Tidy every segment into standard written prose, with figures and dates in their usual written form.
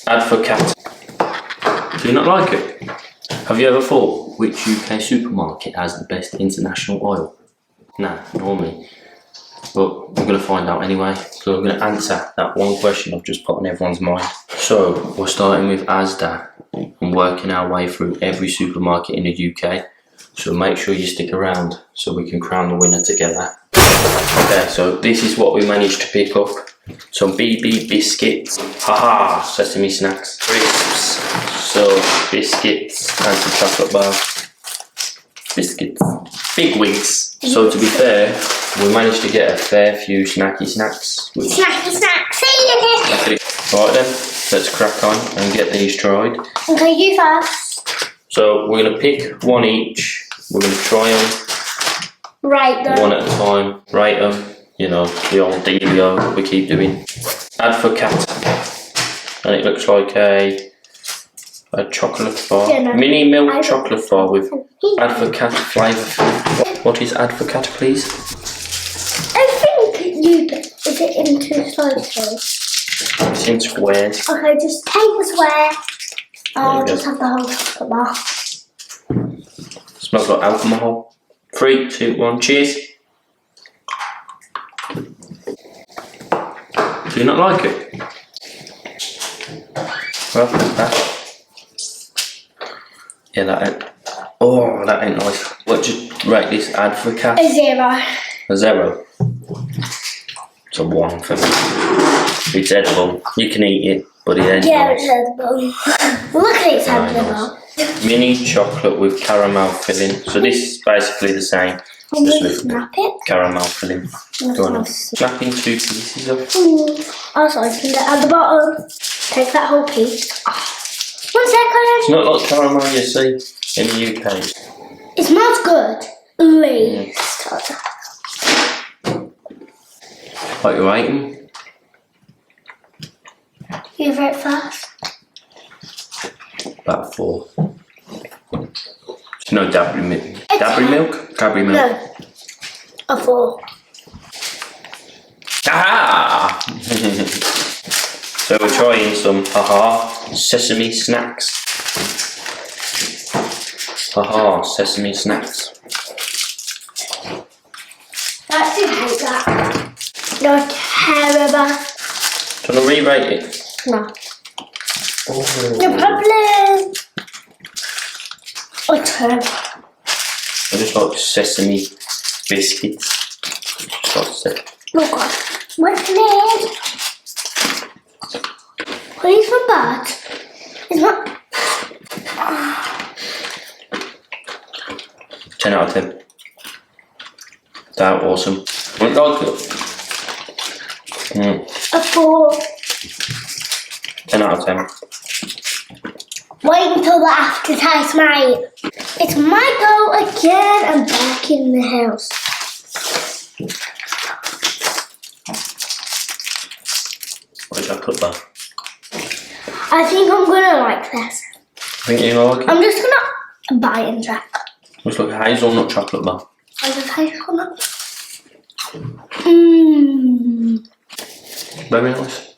Advocat. Do you not like it? Have you ever thought which UK supermarket has the best international oil? Nah, nor me. But we're going to find out anyway. So we're going to answer that one question I've just put on everyone's mind. So we're starting with Asda and working our way through every supermarket in the UK. So make sure you stick around so we can crown the winner together. Okay, so this is what we managed to pick up. Some BB biscuits, haha, sesame snacks, crisps, so biscuits and some chocolate bars. Biscuits, big wigs. So to be fair, we managed to get a fair few snacky snacks. Snacky snacks! Right then, let's crack on and get these tried. Okay, you first. So we're going to pick one each. We're going to try them. Rate them. One at a time. Rate them. You know, the old dealio we keep doing. Advocat. And it looks like a chocolate bar. Yeah, no. Mini milk chocolate bar with Advocat flavour. What is Advocat, please? I think is it in two slices? It's in squares. Okay, just take the square. I'll just have the whole chocolate bar. Smells like alcohol. 3, 2, 1, cheers. Do you not like it? Well, that. Yeah, that ain't. Oh, that ain't nice. What do you rate this Advocat? A 0. A 0. It's a 1 for me. It's edible. You can eat it, but it ain't Yeah, nice. it's edible. Look at it's edible. Mini chocolate with caramel filling. So this is basically the same. I'm Just going to with snap it. caramel filling. Do you want to snap in 2 pieces of? Also, I can get at the bottom. Take that whole piece. Oh. 1 second. It's not like caramel you see in the UK. It smells good. At least. What you eating? You vote first. About 4. It's no Dabry milk. Dabry milk? Cadbury milk? No. A 4. Ah! So we're trying some haha sesame snacks. Haha sesame snacks. I actually hate that. They're terrible. Do you want to re-rate it? No. Oh. No problem. Oh, terrible. I just like sesame biscuits. That's it. Oh God. What's next? Please from bad. It's not. 10 out of 10. That awesome. I like it. A 4. 10 out of 10. Wait until the aftertaste, mate. It's my go again. I'm back in the house. What is chocolate bar? I think I'm gonna like this. I think you like it. I'm just gonna buy and check. Looks like a hazelnut chocolate bar. I just hazelnut. Very nice.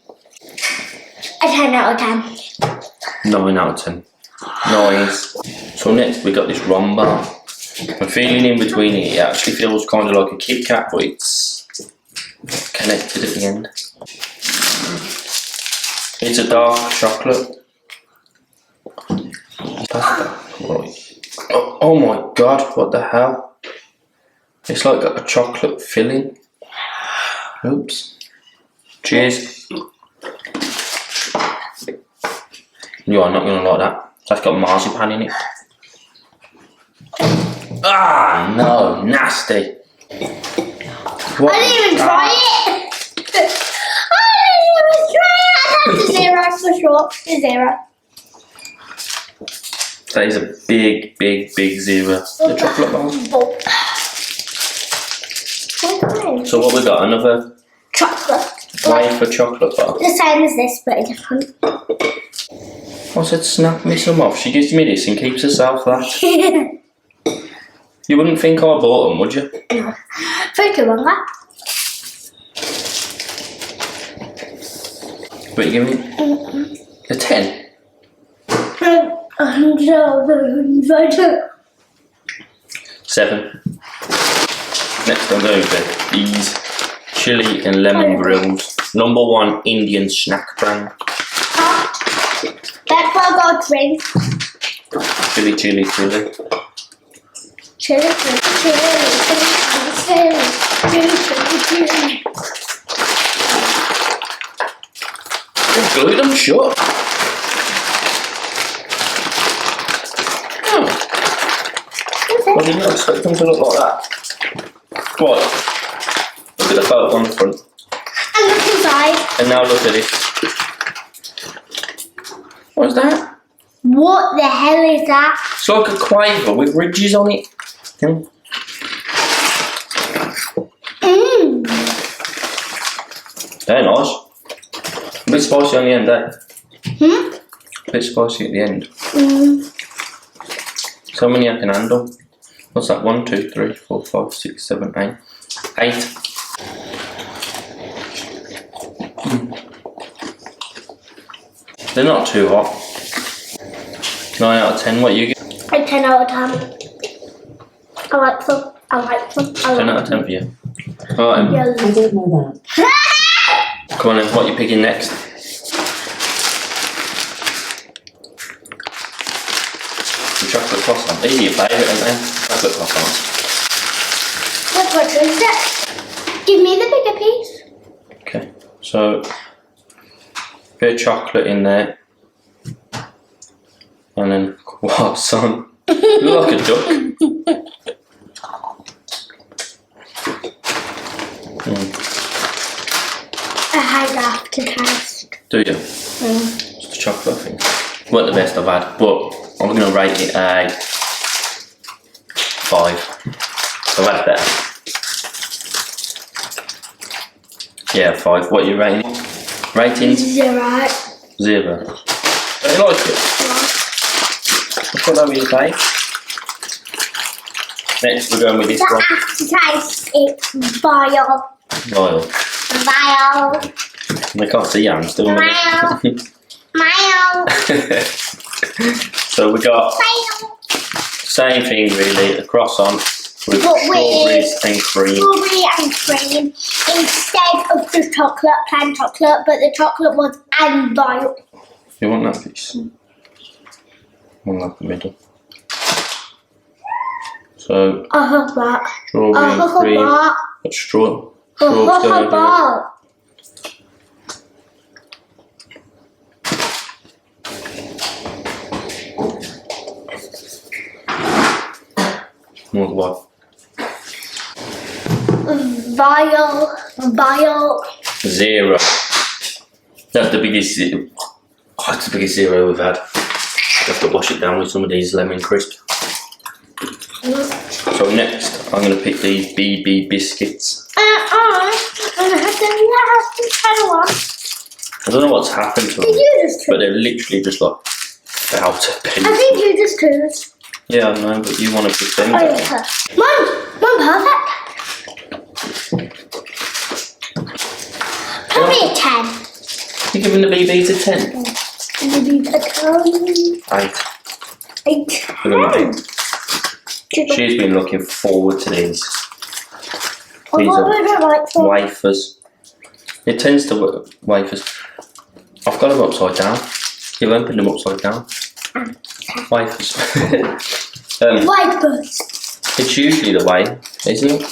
A 10 out of 10. 9 out of 10. Nice. So next we got this rum bar. I'm feeling in between it. It actually feels kind of like a Kit Kat, but it's connected at the end. It's a dark chocolate. Right. Oh my god, what the hell? It's like a chocolate filling. Oops. Cheers. You are not going to like that. That's got marzipan in it. Ah, no, nasty. What? I didn't even try it. I didn't even try it. That's a 0 for sure. A 0. That is a big, big, big 0. The chocolate bar. So what we got? Another Chocolate. wafer chocolate bar. The same as this, but different. I said snap me some off. She gives me this and keeps herself that. You wouldn't think I bought them, would you? No. 3, 2, 1, go. What you giving me? A 10? 7. Next I'm going for these chili and lemon grills. Number 1 Indian snack brand. That's what I got drink. Chili. Chili. Glued them shut. Oh. I did not expect them to look like that. What? Look at the photo on the front. And look inside. And now look at this. What's that? What the hell is that? It's like a quaver with ridges on it. They're nice. A bit spicy on the end there. A bit spicy at the end. So many I can handle. What's that? 1, 2, 3, 4, 5, 6, 7, 8. 8. They're not too hot. 9 out of 10. What you get? A 10 out of 10. I like them. 10 out of 10 for you. Alright. Yeah. I don't know that. Come on then. What are you picking next? The chocolate croissant. These are your favourite, aren't they? Chocolate croissants. What is it? Give me the bigger piece. Okay. So, bit of chocolate in there. And then croissant. You look like a duck. I had aftertaste. Do you? Just the chocolate, I think. Weren't the best I've had, but I'm going to rate it a 5. I've had better. Yeah, 5. What are you rating? Ratings? 0. 0. Don't you like it? I thought that was your face. Next we're going with this one. The aftertaste is vile. Vile. Vile. They can't see you, I'm still in Vile. it. Vile. So we got Vile. same thing really, a croissant with But strawberries and cream. Strawberry and cream instead of the chocolate, plain chocolate, but the chocolate was vile. You want that piece? One like the middle. So I have that. strawberry I and have cream. that. What's straw? I Straw's going have over that. More what? Vile. 0. That's the biggest. Oh, it's the biggest 0 we've had. You have to wash it down with some of these lemon crisps. So next, I'm going to pick these BB biscuits. I don't know what's happened to them, but they're literally just like out of pieces. I think you just choose. Yeah, I know, but you want to pick them. Mine perfect. Probably a 10. You're giving the BBs a 10? Maybe a 10. 8. A 10. She's been looking forward to these. I These don't like them. are wafers. It tends to wafers. I've got them upside down. You've opened them upside down. Wafers. Wipers. It's usually the way, isn't it?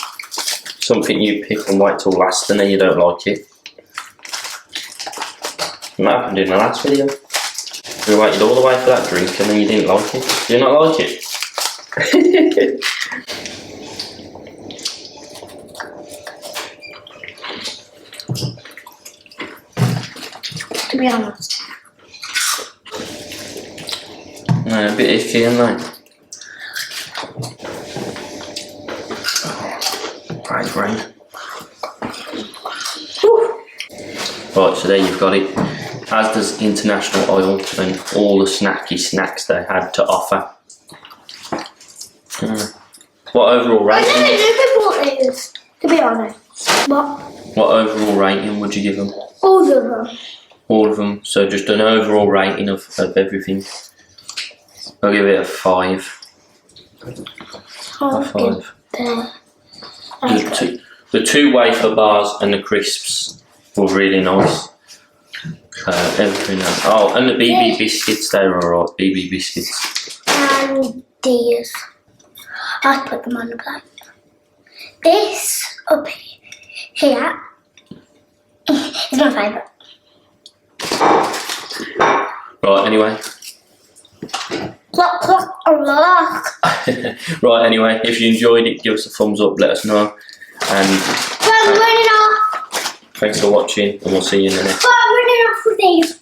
Something you pick and wait till last and then you don't like it. That happened in the last video. We waited all the way for that drink and then you didn't like it. Do you not like it? To be honest. No, a bit iffy, aren't they? Right, right. Right, so there you've got it. Asda's International Oil and all the snacky snacks they had to offer. What overall I rating? don't know what it is, to be honest. What? What overall rating would you give them? All of them. all of them. So just an overall rating of everything. I'll give it a 5. A 5. The 2 wafer bars and the crisps were really nice. Everything else. Oh, and the BB biscuits, they were alright. BB biscuits. And these. I'll put them on the plate. This up here is my favourite. Right, anyway. Clock, clock, clock. Right, anyway, if you enjoyed it, give us a thumbs up, let us know. And Running off. thanks for watching, and we'll see you in the next Running off with these.